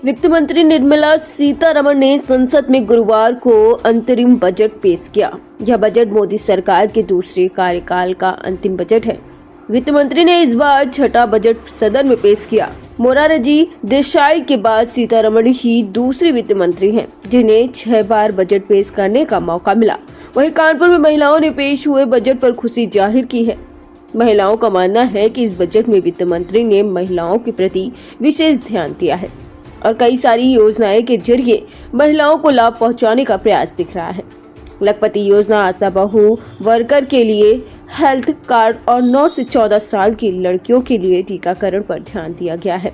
वित्त मंत्री निर्मला सीतारमण ने संसद में गुरुवार को अंतरिम बजट पेश किया। यह बजट मोदी सरकार के दूसरे कार्यकाल का अंतिम बजट है। वित्त मंत्री ने इस बार छठा बजट सदन में पेश किया। मोरारजी देसाई के बाद सीतारमण ही दूसरी वित्त मंत्री हैं, जिन्हें 6 बार बजट पेश करने का मौका मिला। वहीं कानपुर में महिलाओं ने पेश हुए बजट पर खुशी जाहिर की है। महिलाओं का मानना है कि इस बजट में वित्त मंत्री ने महिलाओं के प्रति विशेष ध्यान दिया है और कई सारी योजनाएं के जरिए महिलाओं को लाभ पहुंचाने का प्रयास दिख रहा है। लखपति योजना, आशा बहु वर्कर के लिए हेल्थ कार्ड और 9 से 14 साल की लड़कियों के लिए टीकाकरण पर ध्यान दिया गया है।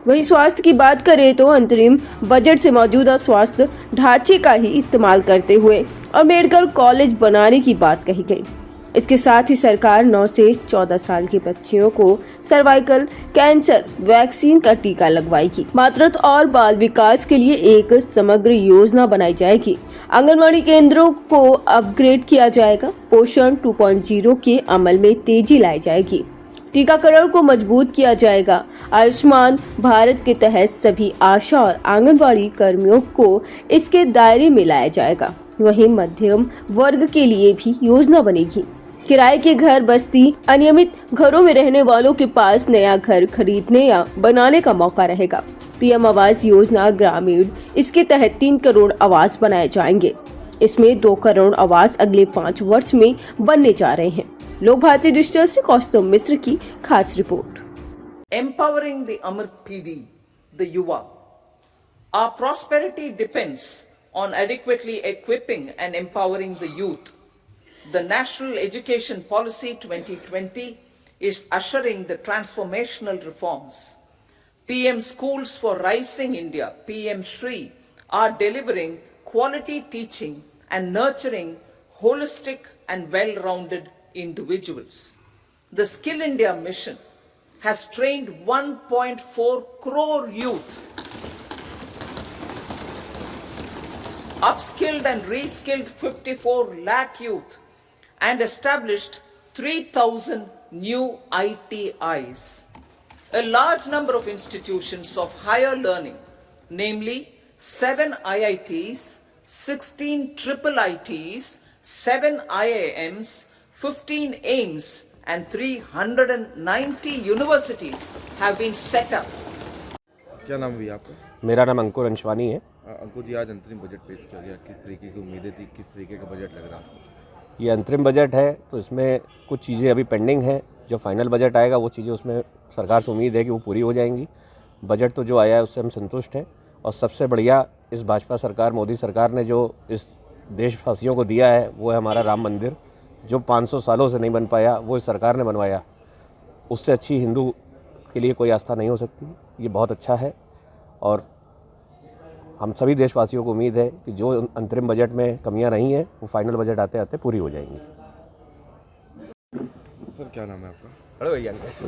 वहीं स्वास्थ्य की बात करें तो अंतरिम बजट से मौजूदा स्वास्थ्य ढांचे का ही इस्तेमाल करते हुए और मेडिकल कॉलेज बनाने की बात कही गई। इसके साथ ही सरकार 9 से 14 साल की बच्चियों को सर्वाइकल कैंसर वैक्सीन का टीका लगवाएगी। मातृत्व और बाल विकास के लिए एक समग्र योजना बनाई जाएगी। आंगनवाड़ी केंद्रों को अपग्रेड किया जाएगा। पोषण 2.0 के अमल में तेजी लाई जाएगी। टीकाकरण को मजबूत किया जाएगा। आयुष्मान भारत के तहत सभी आशा और आंगनवाड़ी कर्मियों को इसके दायरे में लाया जाएगा। वहीं मध्यम वर्ग के लिए भी योजना बनेगी। किराए के घर, बस्ती, अनियमित घरों में रहने वालों के पास नया घर खरीदने या बनाने का मौका रहेगा। पीएम आवास योजना ग्रामीण, इसके तहत 3 करोड़ आवास बनाए जाएंगे। इसमें 2 करोड़ आवास अगले 5 वर्ष में बनने जा रहे हैं। लोक भारती डिजिटल से कौस्तुभ मिश्र की खास report. Empowering the Amrit PD, the Yuva. Our prosperity depends on adequately equipping and empowering the youth. The National Education Policy 2020 is ushering the transformational reforms. PM Schools for Rising India, PM Shri, are delivering quality teaching and nurturing holistic and well-rounded individuals. The Skill India mission has trained 1.4 crore youth, upskilled and reskilled 54 lakh youth, and established 3,000 new ITIs. A large number of institutions of higher learning, namely 7 IITs, 16 triple ITs, 7 IIMs, 15 AIMS, and 390 universities have been set up. क्या नाम हुई आपका? मेरा नाम अंकुर अंशवानी है। अंकुर जी, आज अंतरिम budget पेश किया गया, किस तरीके की उम्मीदें थी, किस तरीके का बजट लग रहा है? ये अंतरिम बजट है तो इसमें कुछ चीज़ें अभी पेंडिंग हैं। जो फाइनल बजट आएगा वो चीज़ें उसमें सरकार से उम्मीद है कि वो पूरी हो जाएंगी। बजट तो जो आया है उससे हम संतुष्ट हैं और सबसे बढ़िया इस भाजपा सरकार, मोदी सरकार ने जो इस देशवासियों को दिया है वो है हमारा राम मंदिर, जो 500 सालों से नहीं बन पाया वो इस सरकार ने बनवाया। उससे अच्छी हिंदू के लिए कोई आस्था नहीं हो सकती। ये बहुत अच्छा है और हम सभी देशवासियों को उम्मीद है कि जो अंतरिम बजट में कमियां रही हैं वो फाइनल बजट आते आते पूरी हो जाएंगी। सर, क्या नाम है आपका?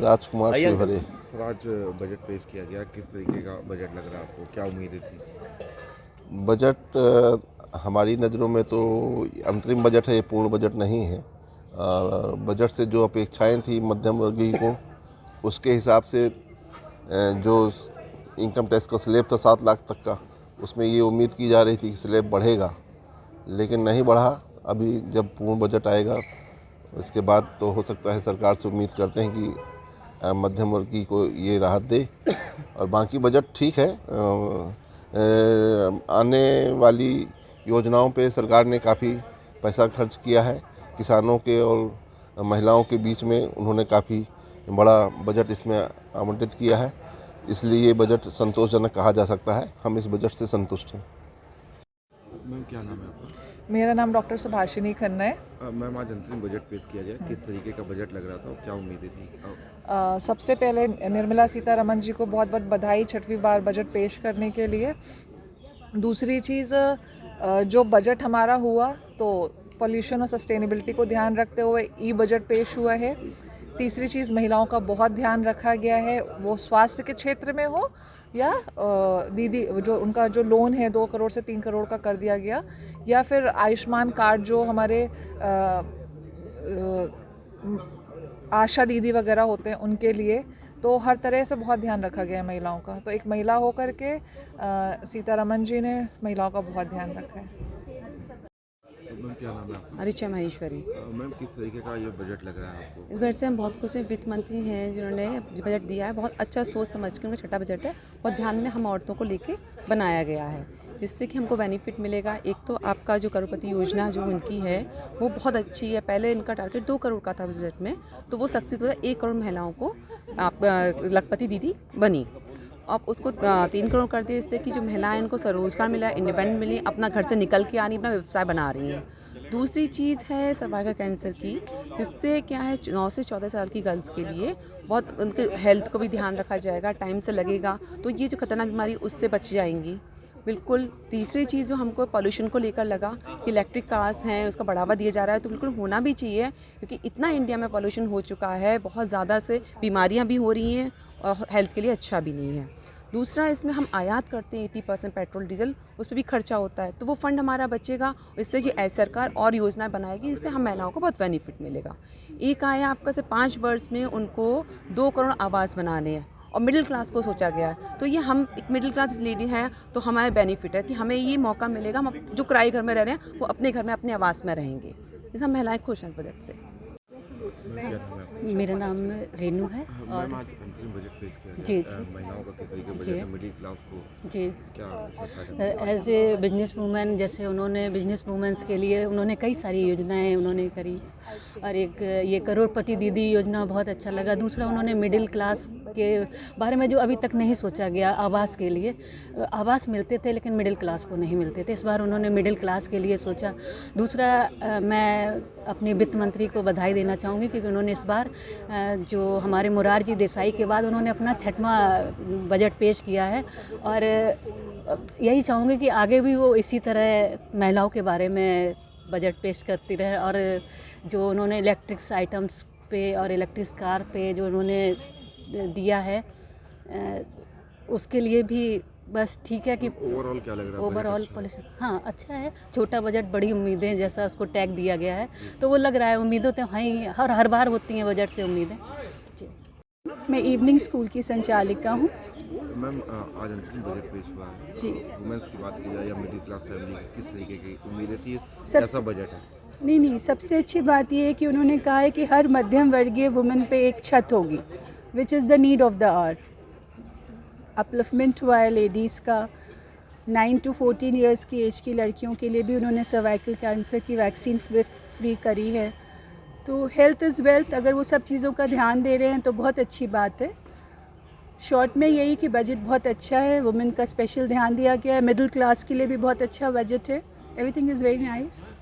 राजकुमार शिवहरे। सर, आज बजट पेश किया गया, किस तरीके का बजट लग रहा है आपको, क्या उम्मीदें थी? बजट हमारी नज़रों में तो अंतरिम बजट है, ये पूर्ण बजट नहीं है। बजट से जो अपेक्षाएं थी मध्यम वर्गीय को, उसके हिसाब से जो इनकम टैक्स का स्लैब था 7 लाख तक का, उसमें ये उम्मीद की जा रही थी कि स्लैब बढ़ेगा, लेकिन नहीं बढ़ा। अभी जब पूर्ण बजट आएगा इसके बाद तो हो सकता है, सरकार से उम्मीद करते हैं कि मध्यम वर्गीय को ये राहत दे। और बाकी बजट ठीक है। आने वाली योजनाओं पे सरकार ने काफ़ी पैसा खर्च किया है। किसानों के और महिलाओं के बीच में उन्होंने काफ़ी बड़ा बजट इसमें आवंटित किया है, इसलिए ये बजट संतोषजनक कहा जा सकता है। हम इस बजट से संतुष्ट हैं। मैम, क्या नाम है आपका? मेरा नाम डॉक्टर सुभाषिनी खन्ना है। मैम, आज अंतरिम बजट पेश किया गया, किस तरीके का बजट लग रहा था और क्या उम्मीदें थी? सबसे पहले निर्मला सीतारमण जी को बहुत बहुत बधाई 6वीं बार बजट पेश करने के लिए। दूसरी चीज़, जो बजट हमारा हुआ तो पॉल्यूशन और सस्टेनेबिलिटी को ध्यान रखते हुए ई बजट पेश हुआ है। तीसरी चीज़, महिलाओं का बहुत ध्यान रखा गया है, वो स्वास्थ्य के क्षेत्र में हो या दीदी जो उनका जो लोन है 2 करोड़ से 3 करोड़ का कर दिया गया, या फिर आयुष्मान कार्ड जो हमारे आशा दीदी वगैरह होते हैं उनके लिए तो हर तरह से बहुत ध्यान रखा गया है महिलाओं का। तो एक महिला होकर के सीतारमण जी ने महिलाओं का बहुत ध्यान रखा है। मैम क्या नाम है आपका? ऋचा माहेश्वरी। मैम किस तरीके का ये बजट लग रहा है आपको? इस बार से हम बहुत खुश हैं। वित्त मंत्री हैं जिन्होंने बजट दिया है, बहुत अच्छा सोच समझ के, उनका छठा बजट है, बहुत ध्यान में हम औरतों को लेके बनाया गया है, जिससे कि हमको बेनिफिट मिलेगा। एक तो आपका जो करोड़पति योजना जो उनकी है वो बहुत अच्छी है। पहले इनका टारगेट 2 करोड़ का था बजट में, तो वो सक्सेस हुआ। 1 करोड़ महिलाओं को आप लखपति दीदी बनी, अब उसको 3 करोड़ कर दिए, इससे कि जो महिलाएं इनको स्वरोजगार मिला, इंडिपेंडेंट मिली, अपना घर से निकल के आनी, अपना व्यवसाय बना रही हैं। दूसरी चीज़ है सर्वाइकल कैंसर की, जिससे क्या है 9 से 14 साल की गर्ल्स के लिए बहुत उनके हेल्थ को भी ध्यान रखा जाएगा, टाइम से लगेगा, तो ये जो खतरनाक बीमारी उससे बच जाएंगी बिल्कुल। तीसरी चीज़ जो हमको पॉल्यूशन को लेकर लगा कि इलेक्ट्रिक कार्स हैं, उसका बढ़ावा दिया जा रहा है, तो बिल्कुल होना भी चाहिए, क्योंकि इतना इंडिया में पॉल्यूशन हो चुका है, बहुत ज़्यादा से बीमारियां भी हो रही हैं और हेल्थ के लिए अच्छा भी नहीं है। दूसरा, इसमें हम आयात करते हैं 80% पेट्रोल डीजल, उस पर भी खर्चा होता है, तो वो फंड हमारा बचेगा। इससे ये सरकार और योजनाएं बनाएगी, जिससे हम महिलाओं को बहुत बेनिफिट मिलेगा। एक आया आपका से 5 वर्ष में उनको 2 करोड़ आवास बनाने हैं और मिडिल क्लास को सोचा गया है, तो ये हम एक मिडिल क्लास लेडी हैं, तो हमारे बेनिफिट है कि हमें ये मौका मिलेगा, हम जो किराए घर में रह रहे हैं वो अपने घर में अपने आवास में रहेंगे। इस हम महिलाएँ खुश हैं इस बजट से। क्या नाम है आपका? मेरा नाम रेनू है। और मैम आज अंतरिम बजट पेश किया गया। जी। महिलाओं का किस तरीके बजट जी। है, मिडिल क्लास को जी, क्या इसमें फायदा? एज ए बिजनेस वूमेन, जैसे उन्होंने बिजनेस वूमेंस के लिए उन्होंने कई सारी योजनाएं उन्होंने करी, और एक ये करोड़पति दीदी योजना बहुत अच्छा लगा। दूसरा, उन्होंने मिडिल क्लास के बारे में जो अभी तक नहीं सोचा गया, आवास के लिए आवास मिलते थे लेकिन मिडिल क्लास को नहीं मिलते थे, इस बार उन्होंने मिडिल क्लास के लिए सोचा। दूसरा, मैं अपने वित्त मंत्री को बधाई देना चाहूँगी, क्योंकि उन्होंने इस बार जो हमारे मोरारजी देसाई के बाद उन्होंने अपना 6वां बजट पेश किया है, और यही चाहूँगी कि आगे भी वो इसी तरह महिलाओं के बारे में बजट पेश करती रहे। और जो उन्होंने इलेक्ट्रिक्स आइटम्स पे और इलेक्ट्रिक कार पे जो उन्होंने दिया है, उसके लिए भी बस ठीक है कि ओवरऑल क्या लग रहा है? ओवरऑल पॉलिसी हाँ अच्छा है। छोटा बजट बड़ी उम्मीदें, जैसा उसको टैग दिया गया है, तो वो लग रहा है, उम्मीदें तो हैं, हर बार होती हैं बजट से उम्मीदें। जी। मैं इवनिंग स्कूल की संचालिका हूँ। मैम आज अंतरिम बजट पेश हुआ है जी। वुमेन्स की बात की जाए या मिडिल क्लास फैमिली, किस तरीके की उम्मीदें थी, सबसे- कैसा बजट है? नहीं, सबसे अच्छी बात ये है कि उन्होंने कहा है कि हर मध्यम वर्गीय वुमेन पे एक छत होगी, which is the need of the hour. Upliftment हुआ है लेडीज़ का। 9 to 14 ईयर्स की एज की लड़कियों के लिए भी उन्होंने सर्वाइकल कैंसर की वैक्सीन फ्री करी है। तो हेल्थ इज़ वेल्थ, अगर वो सब चीज़ों का ध्यान दे रहे हैं तो बहुत अच्छी बात है। शॉर्ट में यही कि बजट बहुत अच्छा है, वुमेन का स्पेशल ध्यान दिया गया है, मिडिल क्लास के लिए भी बहुत अच्छा बजट है। Everything is very nice.